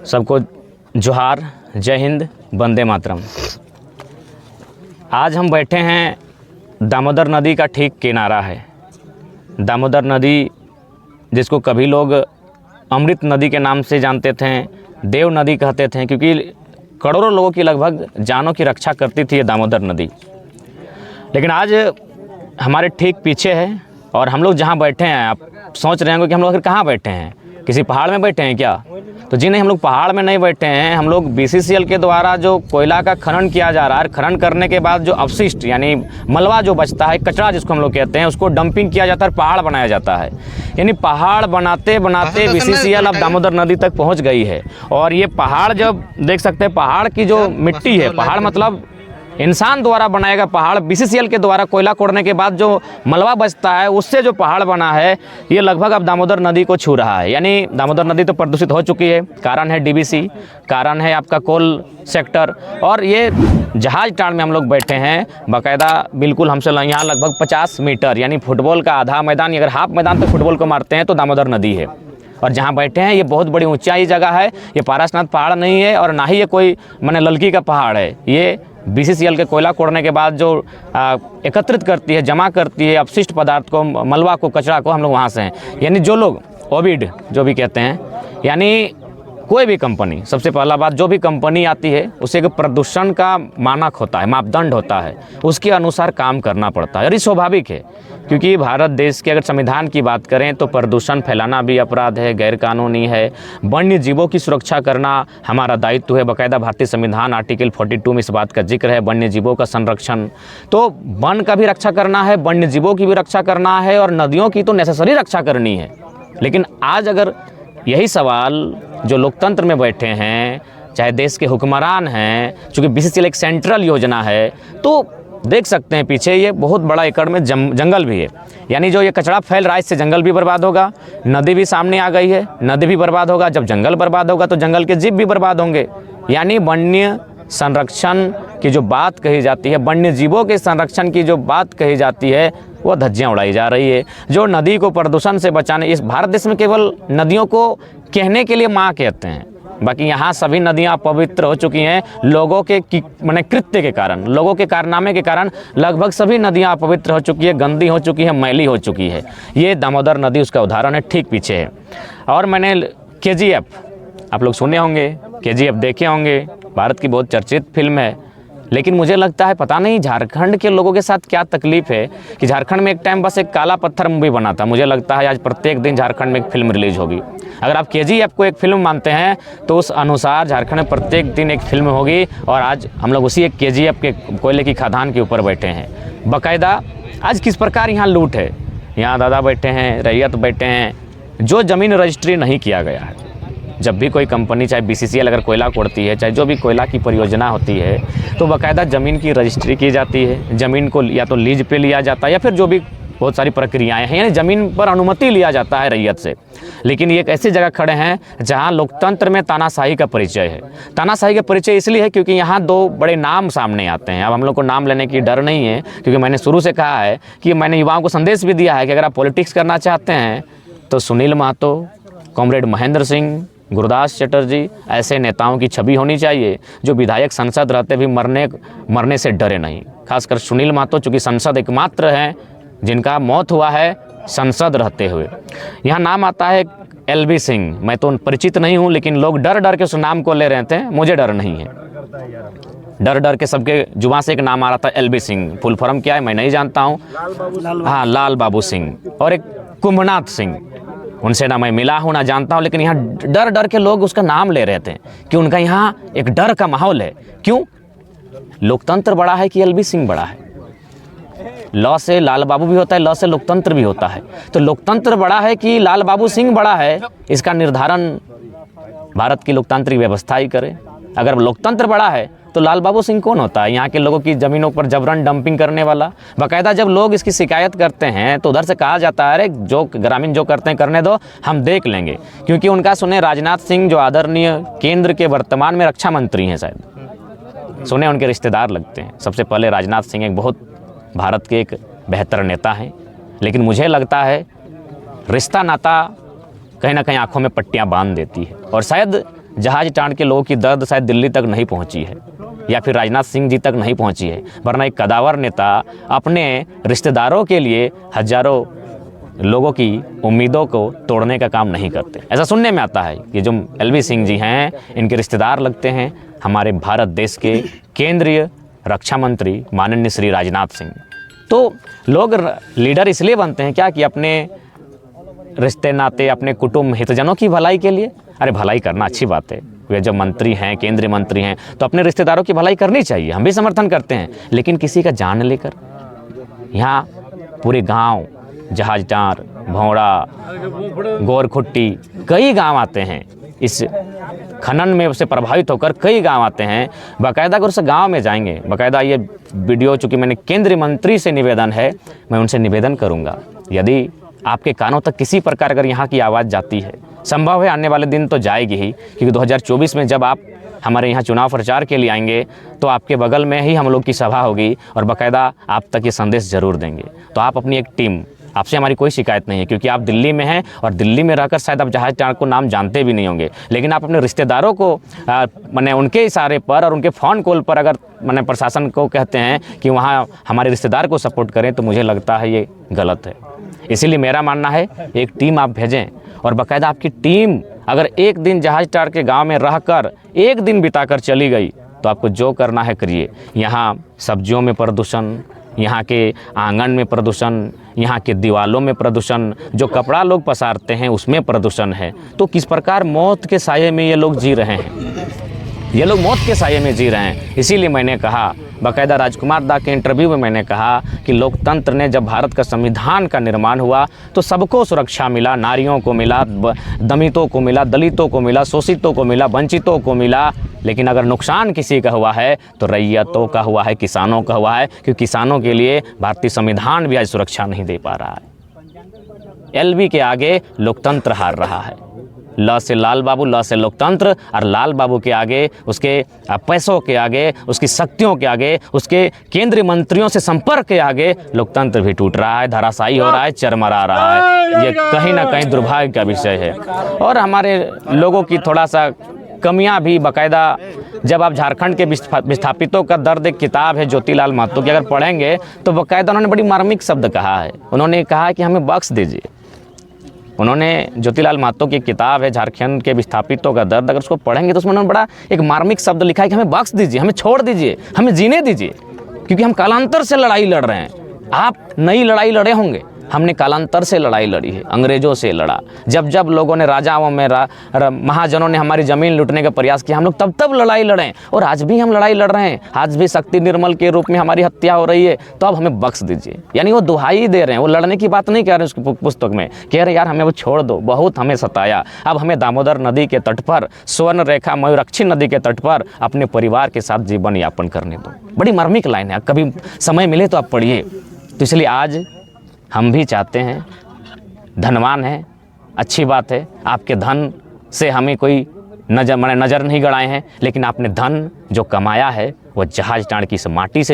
सबको जोहार, जय हिंद, वंदे मातरम। आज हम बैठे हैं दामोदर नदी का ठीक किनारा है। दामोदर नदी जिसको कभी लोग अमृत नदी के नाम से जानते थे, देव नदी कहते थे, क्योंकि करोड़ों लोगों की लगभग जानों की रक्षा करती थी ये दामोदर नदी। लेकिन आज हमारे ठीक पीछे है और हम लोग जहाँ बैठे हैं, आप सोच रहे होंगे कि हम लोग कहाँ बैठे हैं, किसी पहाड़ में बैठे हैं क्या? तो जी नहीं, हम लोग पहाड़ में नहीं बैठे हैं। हम लोग BCCL के द्वारा जो कोयला का खनन किया जा रहा है, खनन करने के बाद जो अवशिष्ट यानी मलबा जो बचता है, कचरा जिसको हम लोग कहते हैं, उसको डंपिंग किया जाता है, पहाड़ बनाया जाता है। यानी पहाड़ बनाते बनाते BCCL अब दामोदर नदी तक पहुंच गई है। और ये पहाड़ जब देख सकते हैं, पहाड़ की जो मिट्टी है, पहाड़ मतलब इंसान द्वारा बनाएगा पहाड़, BCCL के द्वारा कोयला खोदने के बाद जो मलबा बचता है उससे जो पहाड़ बना है, ये लगभग अब दामोदर नदी को छू रहा है। यानी दामोदर नदी तो प्रदूषित हो चुकी है। कारण है DBC, कारण है आपका कोल सेक्टर। और ये जहाज टाड़ में हम लोग बैठे हैं, बाकायदा बिल्कुल हमसे यहाँ लगभग 50 मीटर यानी फुटबॉल का आधा मैदान, अगर हाफ मैदान तक फुटबॉल को मारते हैं तो दामोदर नदी है। और जहाँ बैठे हैं ये बहुत बड़ी ऊंचाई जगह है। ये पारसनाथ पहाड़ नहीं है और ना ही ये कोई माने ललकी का पहाड़ है। ये BCCL के कोयला खोदने के बाद जो एकत्रित करती है, जमा करती है अपशिष्ट पदार्थ को, मलबा को, कचरा को, हम लोग वहाँ से हैं। यानी जो लोग ओबिड जो भी कहते हैं, यानी कोई भी कंपनी, सबसे पहला बात, जो भी कंपनी आती है उसे एक प्रदूषण का मानक होता है, मापदंड होता है, उसके अनुसार काम करना पड़ता है। और ये स्वाभाविक है, क्योंकि भारत देश के अगर संविधान की बात करें तो प्रदूषण फैलाना भी अपराध है, गैरकानूनी है। वन्य जीवों की सुरक्षा करना हमारा दायित्व है। बाकायदा भारतीय संविधान आर्टिकल 42 में इस बात का जिक्र है, वन्य जीवों का संरक्षण। तो वन का भी रक्षा करना है, वन्य जीवों की भी रक्षा करना है, और नदियों की तो नेसेसरी रक्षा करनी है। लेकिन आज अगर यही सवाल जो लोकतंत्र में बैठे हैं, चाहे देश के हुक्मरान हैं, चूँकि BCCL एक सेंट्रल योजना है, तो देख सकते हैं पीछे ये बहुत बड़ा एकड़ में जंगल भी है। यानी जो ये कचरा फैल रहा है, इससे जंगल भी बर्बाद होगा, नदी भी सामने आ गई है, नदी भी बर्बाद होगा। जब जंगल बर्बाद होगा तो जंगल के जीव भी बर्बाद होंगे। यानी वन्य संरक्षण की जो बात कही जाती है, वन्य जीवों के संरक्षण की जो बात कही जाती है, वो धज्जियाँ उड़ाई जा रही है। जो नदी को प्रदूषण से बचाने, इस भारत देश में केवल नदियों को कहने के लिए माँ कहते हैं, बाकी यहाँ सभी नदियाँ पवित्र हो चुकी हैं। लोगों के माने कृत्य के कारण, लोगों के कारनामे के कारण लगभग सभी नदियाँ अपवित्र हो चुकी है, गंदी हो चुकी है, मैली हो चुकी है। ये दामोदर नदी उसका उदाहरण है, ठीक पीछे है। और मैंने KGF, आप लोग सुने होंगे, KGF देखे होंगे, भारत की बहुत चर्चित फिल्म है। लेकिन मुझे लगता है पता नहीं झारखंड के लोगों के साथ क्या तकलीफ है कि झारखंड में एक टाइम बस एक काला पत्थर मूवी बना था। मुझे लगता है आज प्रत्येक दिन झारखंड में एक फिल्म रिलीज होगी। अगर आप KGF को एक फिल्म मानते हैं तो उस अनुसार झारखंड में प्रत्येक दिन एक फिल्म होगी। और आज हम लोग उसी एक KGF के कोयले की खदान के ऊपर बैठे हैं। बाकायदा आज किस प्रकार यहाँ लूट है। यहाँ दादा बैठे हैं, रैयत बैठे हैं, जो ज़मीन रजिस्ट्री नहीं किया गया है। जब भी कोई कंपनी, चाहे BCCL अगर कोयला खोदती है, चाहे जो भी कोयला की परियोजना होती है, तो बाकायदा ज़मीन की रजिस्ट्री की जाती है। ज़मीन को या तो लीज पे लिया जाता है या फिर जो भी बहुत सारी प्रक्रियाएं हैं, यानी ज़मीन पर अनुमति लिया जाता है रैयत से। लेकिन ये एक ऐसी जगह खड़े हैं जहां लोकतंत्र में तानाशाही का परिचय है। तानाशाही का परिचय इसलिए है क्योंकि यहाँ दो बड़े नाम सामने आते हैं। अब हम लोग को नाम लेने की डर नहीं है, क्योंकि मैंने शुरू से कहा है कि मैंने युवाओं को संदेश भी दिया है कि अगर आप पॉलिटिक्स करना चाहते हैं तो सुनील महतो, कॉमरेड महेंद्र सिंह, गुरदास चटर्जी, ऐसे नेताओं की छवि होनी चाहिए जो विधायक संसद रहते भी मरने से डरे नहीं। खासकर सुनील महतो, चूँकि संसद एकमात्र है जिनका मौत हुआ है संसद रहते हुए। यहाँ नाम आता है LV सिंह। मैं तो परिचित नहीं हूँ, लेकिन लोग डर डर के उस नाम को ले रहे थे। मुझे डर नहीं है, डर डर के सबके जुबान से एक नाम आ रहा था LV सिंह। फुल फॉर्म क्या है मैं नहीं जानता हूँ। हाँ, लाल बाबू सिंह। और एक कुंभनाथ सिंह, उनसे ना मैं मिला हूँ ना जानता हूँ, लेकिन यहाँ डर डर के लोग उसका नाम ले रहे थे कि उनका यहाँ एक डर का माहौल है। क्यों? लोकतंत्र बड़ा है कि LV सिंह बड़ा है? लॉ से लाल बाबू भी होता है, लॉ से लोकतंत्र भी होता है। तो लोकतंत्र बड़ा है कि लाल बाबू सिंह बड़ा है, इसका निर्धारण भारत की लोकतांत्रिक व्यवस्था ही करे। अगर लोकतंत्र बड़ा है तो लाल बाबू सिंह कौन होता है? यहाँ के लोगों की ज़मीनों पर जबरन डंपिंग करने वाला। बाकायदा जब लोग इसकी शिकायत करते हैं तो उधर से कहा जाता है अरे जो ग्रामीण जो करते हैं करने दो, हम देख लेंगे। क्योंकि उनका सुने राजनाथ सिंह जो आदरणीय केंद्र के वर्तमान में रक्षा मंत्री हैं, शायद सुने उनके रिश्तेदार लगते हैं। सबसे पहले राजनाथ सिंह एक बहुत भारत के एक बेहतर नेता हैं, लेकिन मुझे लगता है रिश्ता नाता कहीं ना कहीं आंखों में पट्टियां बांध देती है। और शायद जहाज टाण के लोगों की दर्द शायद दिल्ली तक नहीं पहुंची है या फिर राजनाथ सिंह जी तक नहीं पहुंची है, वरना एक कदावर नेता अपने रिश्तेदारों के लिए हजारों लोगों की उम्मीदों को तोड़ने का काम नहीं करते। ऐसा सुनने में आता है कि जो LV सिंह जी हैं, इनके रिश्तेदार लगते हैं हमारे भारत देश के केंद्रीय रक्षा मंत्री माननीय श्री राजनाथ सिंह। तो लोग लीडर इसलिए बनते हैं क्या कि अपने रिश्ते नाते, अपने कुटुंब हितजनों की भलाई के लिए। अरे भलाई करना अच्छी बात है, वे जब मंत्री हैं, केंद्रीय मंत्री हैं, तो अपने रिश्तेदारों की भलाई करनी चाहिए, हम भी समर्थन करते हैं। लेकिन किसी का जान लेकर यहाँ पूरे गांव, जहाजटार, भौड़ा, गोरखुट्टी, कई गांव आते हैं इस खनन में से प्रभावित होकर, कई गांव आते हैं। बाकायदा अगर उस गांव में जाएंगे, बाकायदा ये वीडियो चूँकि मैंने केंद्रीय मंत्री से निवेदन है, मैं उनसे निवेदन करूंगा, यदि आपके कानों तक किसी प्रकार अगर यहाँ की आवाज़ जाती है, संभव है आने वाले दिन तो जाएगी ही, क्योंकि 2024 में जब आप हमारे यहाँ चुनाव प्रचार के लिए आएंगे तो आपके बगल में ही हम लोग की सभा होगी और बाकायदा आप तक ये संदेश ज़रूर देंगे। तो आप अपनी एक टीम, आपसे हमारी कोई शिकायत नहीं है, क्योंकि आप दिल्ली में हैं और दिल्ली में रहकर शायद आप जहाजटार को नाम जानते भी नहीं होंगे, लेकिन आप अपने रिश्तेदारों को मैंने उनके इशारे पर और उनके फ़ोन कॉल पर अगर मैंने प्रशासन को कहते हैं कि वहाँ हमारे रिश्तेदार को सपोर्ट करें, तो मुझे लगता है ये गलत है। इसीलिए मेरा मानना है एक टीम आप भेजें और बाकायदा आपकी टीम अगर एक दिन जहाजटार के गांव में रहकर एक दिन बिताकर चली गई तो आपको जो करना है करिए। यहाँ सब्जियों में प्रदूषण, यहाँ के आंगन में प्रदूषण, यहाँ के दीवालों में प्रदूषण, जो कपड़ा लोग पसारते हैं उसमें प्रदूषण है। तो किस प्रकार मौत के साये में ये लोग जी रहे हैं, ये लोग मौत के साये में जी रहे हैं। इसीलिए मैंने कहा, बाकायदा राजकुमार दा के इंटरव्यू में मैंने कहा कि लोकतंत्र ने जब भारत का संविधान का निर्माण हुआ तो सबको सुरक्षा मिला, नारियों को मिला, दमितों को मिला, दलितों को मिला, शोषितों को मिला, वंचितों को मिला। लेकिन अगर नुकसान किसी का हुआ है तो रैयतों का हुआ है, किसानों का हुआ है, क्योंकि किसानों के लिए भारतीय संविधान भी आज सुरक्षा नहीं दे पा रहा है। LV के आगे लोकतंत्र हार रहा है। ल से लाल बाबू, ल से लोकतंत्र, और लाल बाबू के आगे, उसके पैसों के आगे, उसकी शक्तियों के आगे, उसके केंद्रीय मंत्रियों से संपर्क के आगे लोकतंत्र भी टूट रहा है, धराशायी हो रहा है, चरमरा रहा है। ये कहीं ना कहीं दुर्भाग्य का विषय है। और हमारे लोगों की थोड़ा सा कमियां भी बाकायदा, जब आप झारखंड के विस्थापितों का दर्द एक किताब है ज्योतिलाल महतो की, अगर पढ़ेंगे तो बाकायदा उन्होंने बड़ी मार्मिक शब्द कहा है। उन्होंने कहा कि हमें बख्श दीजिए। उन्होंने ज्योतिलाल महतो की किताब है झारखंड के विस्थापितों का दर्द, अगर उसको पढ़ेंगे तो उसमें उन्होंने बड़ा एक मार्मिक शब्द लिखा है कि हमें बख्श दीजिए, हमें छोड़ दीजिए, हमें जीने दीजिए, क्योंकि हम कालांतर से लड़ाई लड़ रहे हैं। आप नई लड़ाई लड़े होंगे, हमने कालांतर से लड़ाई लड़ी है, अंग्रेज़ों से लड़ा। जब जब लोगों ने, राजाओं में महाजनों ने हमारी ज़मीन लूटने का प्रयास किया, हम लोग तब तब लड़ाई लड़े, और आज भी हम लड़ाई लड़ रहे हैं। आज भी शक्ति निर्मल के रूप में हमारी हत्या हो रही है, तो अब हमें बख्श दीजिए। यानी वो दुहाई दे रहे हैं, वो लड़ने की बात नहीं कह रहे हैं उसकी पुस्तक में, कह रहे यार हमें वो छोड़ दो, बहुत हमें सताया, अब हमें दामोदर नदी के तट पर, स्वर्ण रेखा मयूरक्षी नदी के तट पर अपने परिवार के साथ जीवन यापन करने दो। बड़ी मार्मिक लाइन है, कभी समय मिले तो आप पढ़िए। तो इसलिए आज हम भी चाहते हैं, धनवान हैं, अच्छी बात है, आपके धन से हमें कोई नज़र नहीं गड़ाए हैं, लेकिन आपने धन जो कमाया है वो जहाजटार की इस माटी से